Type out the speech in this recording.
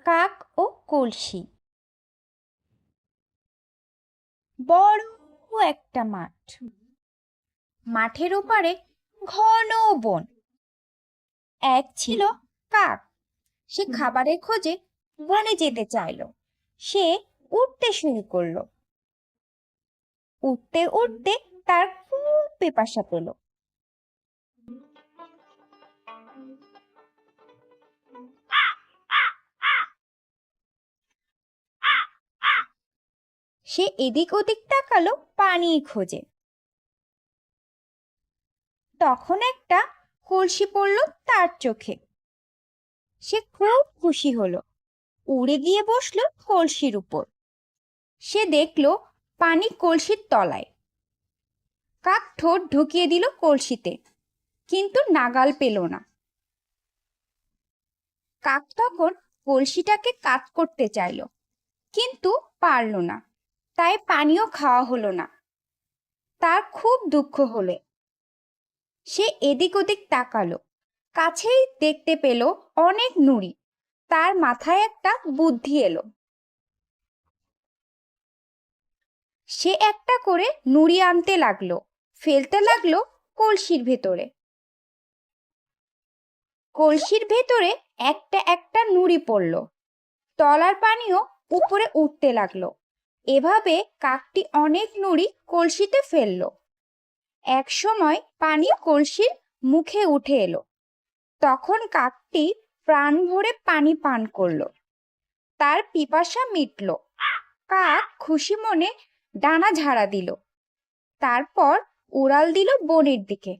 কাক ও কলসি। বড় একটা মাঠ, মাঠের ওপারে ঘন বন। এক ছিল কাক, সে খাবারের খোঁজে বনে যেতে চাইলো। সে উঠতে শুরু করলো। উঠতে উঠতে তার খুব পিপাসা পেল। সে এদিক ওদিক তাকালো পানির খোঁজে। তখন একটা কলসি পড়ল তার চোখে। সে খুব খুশি হলো, উড়ে গিয়ে বসলো কলসির উপর। সে দেখলো পানি কলসির তলায়। কাক ঠোঁট ঢুকিয়ে দিল কলসিতে, কিন্তু নাগাল পেল না। কাক তখন কলসিটাকে কাত করতে চাইলো, কিন্তু পারল না। তাই পানিও খাওয়া হলো না। তার খুব দুঃখ হলো। সে এদিক ওদিক তাকালো, কাছেই দেখতে পেল অনেক নুড়ি। তার মাথায় একটা বুদ্ধি এলো। সে একটা করে নুড়ি আনতে লাগলো, ফেলতে লাগলো কলসির ভেতরে। কলসির ভেতরে একটা একটা নুড়ি পড়ল। তলার পানিও উপরে উঠতে লাগলো। এভাবে কাকটি অনেক নুড়ি কলসিতে ফেললো। এক সময় পানি কলসির মুখে উঠে এলো। তখন কাকটি প্রাণ ভরে পানি পান করলো। তার পিপাসা মিটল। কাক খুশি মনে ডানা ঝাড়া দিল। তারপর উড়াল দিল বনের দিকে।